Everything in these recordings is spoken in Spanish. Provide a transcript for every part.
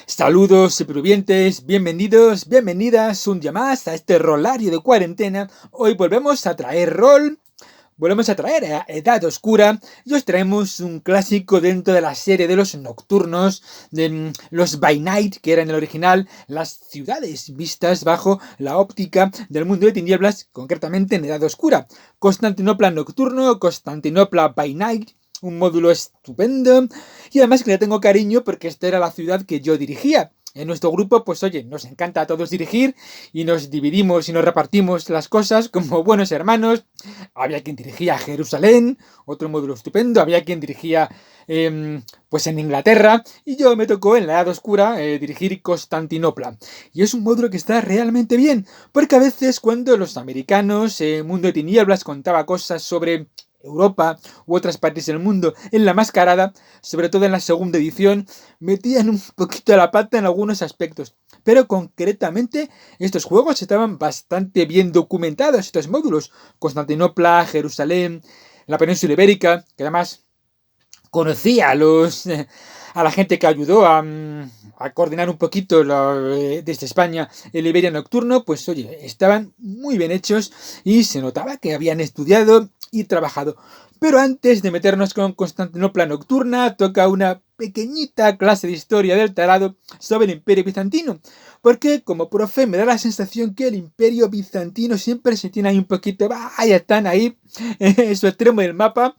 Saludos supervivientes, bienvenidos, bienvenidas un día más a este rolario de cuarentena. Hoy volvemos a traer volvemos a traer a Edad Oscura y os traemos un clásico dentro de la serie de los nocturnos, de los By Night, que era en el original las ciudades vistas bajo la óptica del mundo de tinieblas, concretamente en Edad Oscura. Constantinopla Nocturno, Constantinopla By Night, un módulo estupendo y además que le tengo cariño porque esta era la ciudad que yo dirigía. En nuestro grupo, pues oye, nos encanta a todos dirigir y nos dividimos y nos repartimos las cosas como buenos hermanos. Había quien dirigía Jerusalén, otro módulo estupendo. Había quien dirigía pues en Inglaterra y yo me tocó en la Edad Oscura dirigir Constantinopla. Y es un módulo que está realmente bien, porque a veces cuando los americanos, Mundo de Tinieblas, contaba cosas sobre Europa u otras partes del mundo en la mascarada, sobre todo en la segunda edición, metían un poquito la pata en algunos aspectos. Pero concretamente estos juegos estaban bastante bien documentados, estos módulos. Constantinopla, Jerusalén, la península ibérica, que además conocía a la gente que ayudó a coordinar un poquito desde España el Iberia Nocturno, pues oye, estaban muy bien hechos y se notaba que habían estudiado y trabajado. Pero antes de meternos con Constantinopla Nocturna, toca una pequeñita clase de historia del tarado sobre el Imperio Bizantino. Porque como profe me da la sensación que el Imperio Bizantino siempre se tiene ahí un poquito, vaya, están ahí en su extremo del mapa.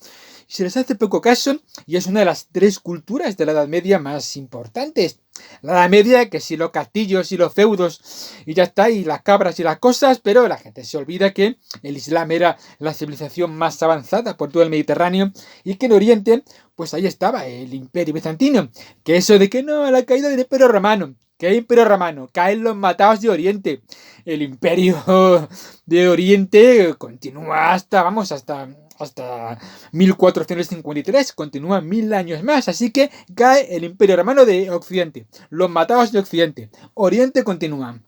Se les hace poco caso y es una de las tres culturas de la Edad Media más importantes. La Edad Media, que si los castillos y los feudos y ya está, y las cabras y las cosas, pero la gente se olvida que el Islam era la civilización más avanzada por todo el Mediterráneo y que en Oriente, pues ahí estaba el Imperio Bizantino. Que eso de que no, a la caída del Imperio Romano. ¿Qué Imperio Romano? Caen los matados de Oriente. El Imperio de Oriente continúa hasta 1453, continúa 1000 años más, así que cae el Imperio Romano de Occidente, los matados de Occidente, Oriente continúa.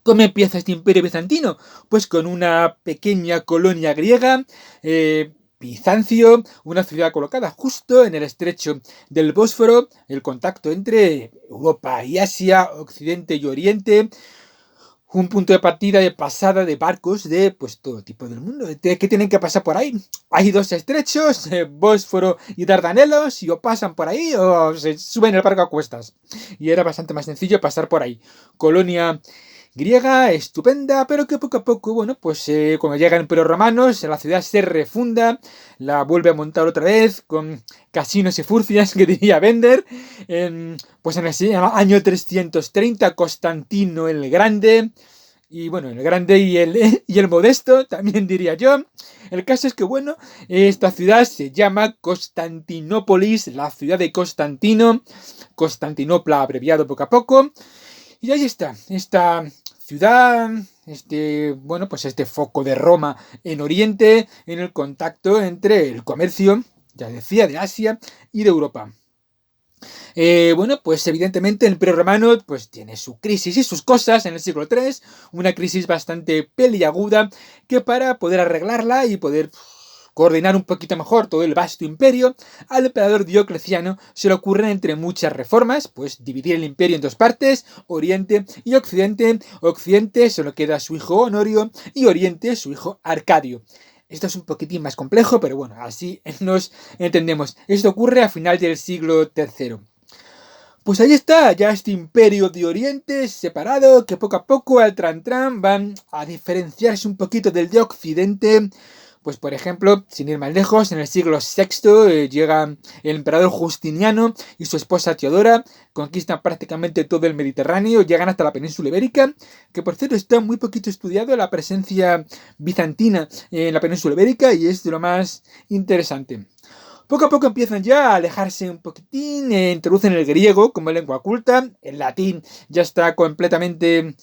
¿Cómo empieza este Imperio Bizantino? Pues con una pequeña colonia griega, Bizancio, una ciudad colocada justo en el estrecho del Bósforo, el contacto entre Europa y Asia, Occidente y Oriente, un punto de partida de pasada de barcos de pues todo tipo del mundo. ¿Qué tienen que pasar por ahí? Hay dos estrechos, Bósforo y Dardanelos, y o pasan por ahí o se suben el barco a cuestas. Y era bastante más sencillo pasar por ahí. Colonia griega, estupenda, pero que poco a poco, bueno, pues cuando llegan Imperio Romanos, la ciudad se refunda, la vuelve a montar otra vez, con casinos y furcias, que diría Bender. Pues en el año 330, Constantino el Grande, y bueno, el Grande y el Modesto, también diría yo. El caso es que, bueno, esta ciudad se llama Constantinópolis, la ciudad de Constantino, Constantinopla abreviado poco a poco. Y ahí está, esta ciudad, bueno, pues este foco de Roma en Oriente, en el contacto entre el comercio, ya decía, de Asia y de Europa. Bueno, pues evidentemente el Imperio Romano pues tiene su crisis y sus cosas en el siglo III, una crisis bastante peliaguda que para poder arreglarla y poder coordinar un poquito mejor todo el vasto imperio, al emperador Diocleciano se le ocurren entre muchas reformas, pues dividir el imperio en dos partes, Oriente y Occidente. Occidente solo queda su hijo Honorio y Oriente su hijo Arcadio. Esto es un poquitín más complejo, pero bueno, así nos entendemos. Esto ocurre a final del siglo III. Pues ahí está, ya este imperio de Oriente separado, que poco a poco al tran van a diferenciarse un poquito del de Occidente. Pues por ejemplo, sin ir más lejos, en el siglo VI llega el emperador Justiniano y su esposa Teodora, conquistan prácticamente todo el Mediterráneo, llegan hasta la península ibérica, que por cierto está muy poquito estudiado la presencia bizantina en la península ibérica y es de lo más interesante. Poco a poco empiezan ya a alejarse un poquitín, introducen el griego como lengua culta, el latín ya está completamente,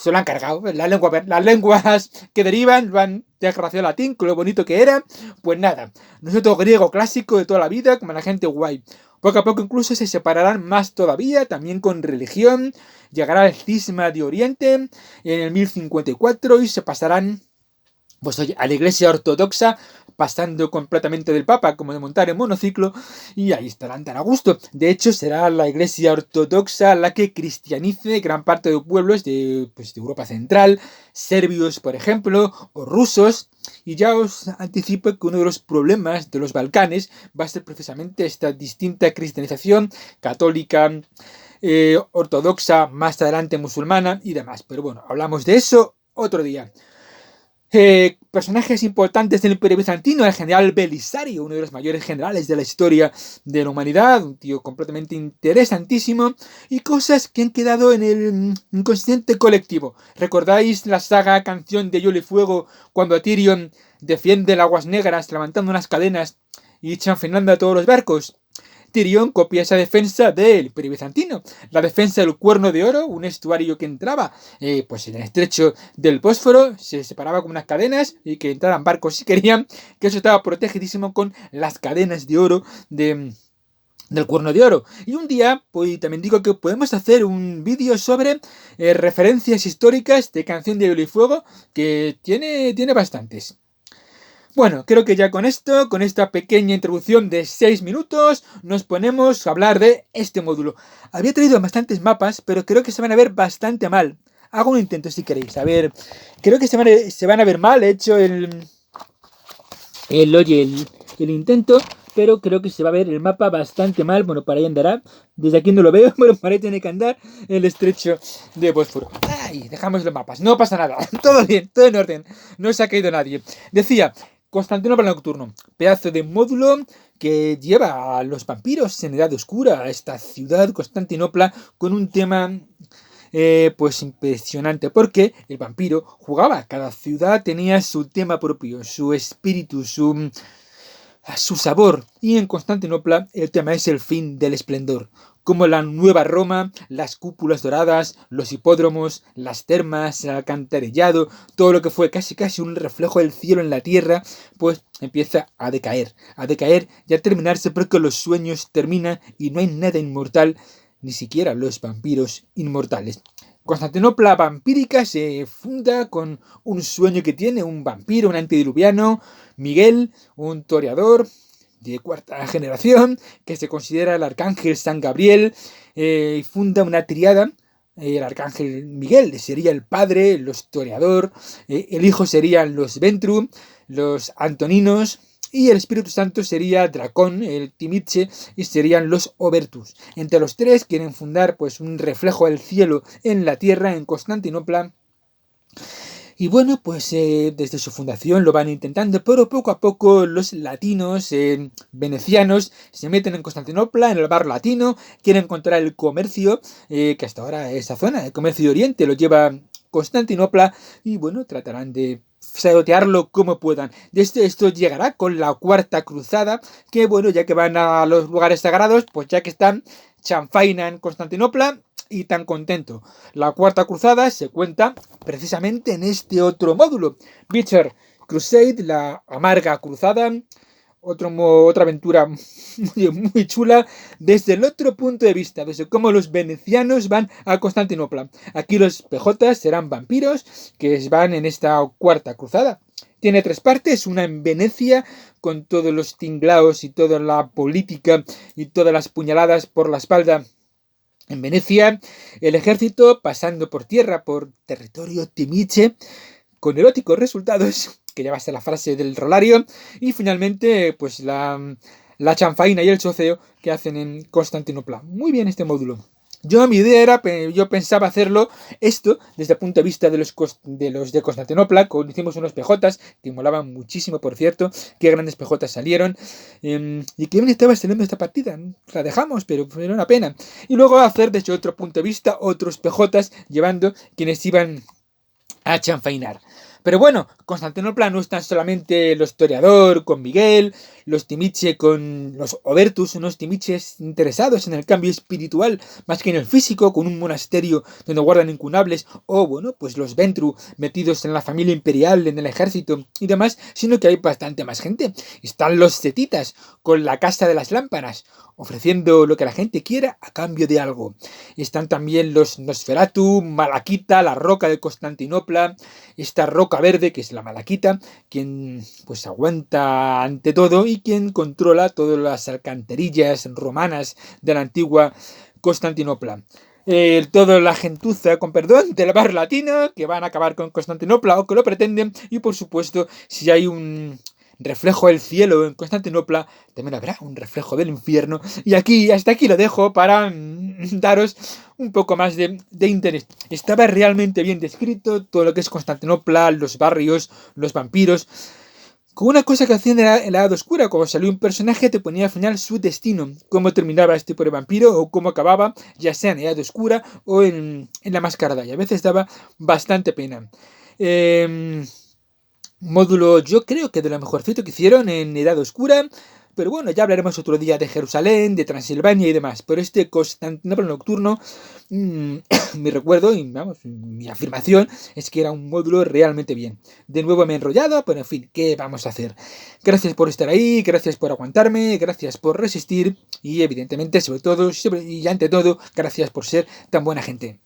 se lo han cargado, las lenguas que derivan lo han desgraciado el latín, con lo bonito que era, pues nada, nosotros griego clásico de toda la vida, como la gente guay. Poco a poco incluso se separarán más todavía, también con religión, llegará el cisma de Oriente en el 1054 y se pasarán pues oye, a la iglesia ortodoxa, pasando completamente del Papa, como de montar en monociclo, y ahí estarán tan a gusto. De hecho, será la iglesia ortodoxa la que cristianice gran parte de pueblos de Europa Central, serbios, por ejemplo, o rusos, y ya os anticipo que uno de los problemas de los Balcanes va a ser precisamente esta distinta cristianización católica, ortodoxa, más adelante musulmana y demás. Pero bueno, hablamos de eso otro día. Personajes importantes del Imperio Bizantino, el general Belisario, uno de los mayores generales de la historia de la humanidad, un tío completamente interesantísimo, y cosas que han quedado en el inconsciente colectivo. ¿Recordáis la saga Canción de Hielo y Fuego, cuando Tyrion defiende las aguas negras levantando unas cadenas y chanfenando a todos los barcos? Tyrion copia esa defensa del Imperio Bizantino. La defensa del Cuerno de Oro, un estuario que entraba pues en el estrecho del Bósforo, se separaba con unas cadenas y que entraran barcos si querían, que eso estaba protegidísimo con las cadenas de oro del Cuerno de Oro. Y un día, pues también digo que podemos hacer un vídeo sobre referencias históricas de Canción de Hielo y Fuego, que tiene bastantes. Bueno, creo que ya con esto, con esta pequeña introducción de 6 minutos, nos ponemos a hablar de este módulo. Había traído bastantes mapas, pero creo que se van a ver bastante mal. Hago un intento si queréis. A ver, creo que se van a ver mal. He hecho el intento, pero creo que se va a ver el mapa bastante mal. Bueno, para ahí andará. Desde aquí no lo veo, pero para ahí tiene que andar el estrecho de Bósforo. ¡Ay! Dejamos los mapas. No pasa nada. Todo bien, todo en orden. No se ha caído nadie. Decía, Constantinopla Nocturno, pedazo de módulo que lleva a los vampiros en Edad Oscura, a esta ciudad Constantinopla, con un tema pues impresionante, porque el vampiro jugaba, cada ciudad tenía su tema propio, su espíritu, su sabor, y en Constantinopla el tema es el fin del esplendor, como la nueva Roma, las cúpulas doradas, los hipódromos, las termas, el alcantarillado, todo lo que fue casi un reflejo del cielo en la tierra, pues empieza a decaer y a terminarse, porque los sueños terminan y no hay nada inmortal, ni siquiera los vampiros inmortales. Constantinopla vampírica se funda con un sueño que tiene un vampiro, un antediluviano, Miguel, un toreador de cuarta generación, que se considera el arcángel San Gabriel, y funda una triada. El arcángel Miguel sería el padre, los toreador, el hijo serían los Ventru, los Antoninos, y el Espíritu Santo sería Dracón, el Timiche, y serían los Obertus. Entre los tres quieren fundar pues un reflejo del cielo en la tierra en Constantinopla. Y bueno, pues desde su fundación lo van intentando, pero poco a poco los latinos, venecianos, se meten en Constantinopla, en el barrio latino, quieren encontrar el comercio, que hasta ahora esa zona, el comercio de Oriente, lo lleva Constantinopla, y bueno, tratarán de sabotearlo como puedan. Esto llegará con la Cuarta Cruzada, que bueno, ya que van a los lugares sagrados, pues ya que están, chanfaina en Constantinopla, y tan contento. La Cuarta Cruzada se cuenta precisamente en este otro módulo. Bitter Crusade, la amarga cruzada, otra aventura muy chula desde el otro punto de vista, desde cómo los venecianos van a Constantinopla. Aquí los PJ serán vampiros que van en esta Cuarta Cruzada. Tiene 3 partes, una en Venecia, con todos los tinglaos y toda la política y todas las puñaladas por la espalda. En Venecia, el ejército pasando por tierra, por territorio timiche, con eróticos resultados, que ya va a ser la frase del rolario, y finalmente, pues la chanfaina y el choceo que hacen en Constantinopla. Muy bien este módulo. Mi idea era, yo pensaba hacerlo esto desde el punto de vista de los de Constantinopla, hicimos unos PJs que molaban muchísimo, por cierto, qué grandes PJs salieron, y que bien estaba saliendo esta partida, la dejamos, pero era una pena. Y luego hacer desde otro punto de vista otros PJs llevando quienes iban a chanfainar. Pero bueno, Constantinopla no están solamente los toreador con Miguel, los timiche con los Obertus, unos timiches interesados en el cambio espiritual más que en el físico, con un monasterio donde guardan incunables, o bueno, pues los Ventru metidos en la familia imperial, en el ejército y demás, sino que hay bastante más gente. Están los cetitas con la casa de las lámparas, ofreciendo lo que la gente quiera a cambio de algo. Están también los Nosferatu, Malaquita, la roca de Constantinopla, esta roca Boca Verde, que es la Malaquita, quien pues aguanta ante todo y quien controla todas las alcantarillas romanas de la antigua Constantinopla. Toda la gentuza, con perdón, de la barra latina, que van a acabar con Constantinopla o que lo pretenden, y por supuesto, si hay un reflejo del cielo en Constantinopla, también habrá un reflejo del infierno. Y hasta aquí lo dejo para daros un poco más de interés. Estaba realmente bien descrito todo lo que es Constantinopla, los barrios, los vampiros. Con una cosa que hacían en la Edad Oscura, cuando salió un personaje te ponía al final su destino, cómo terminaba este pobre vampiro o cómo acababa, ya sea en la Edad Oscura o en la Mascarada, y a veces daba bastante pena. Módulo, yo creo que de lo mejorcito que hicieron en Edad Oscura, pero bueno, ya hablaremos otro día de Jerusalén, de Transilvania y demás. Pero este Constantinopla Nocturno, mi recuerdo y vamos, mi afirmación es que era un módulo realmente bien. De nuevo me he enrollado, pero en fin, ¿qué vamos a hacer? Gracias por estar ahí, gracias por aguantarme, gracias por resistir y evidentemente, sobre todo y ante todo, gracias por ser tan buena gente.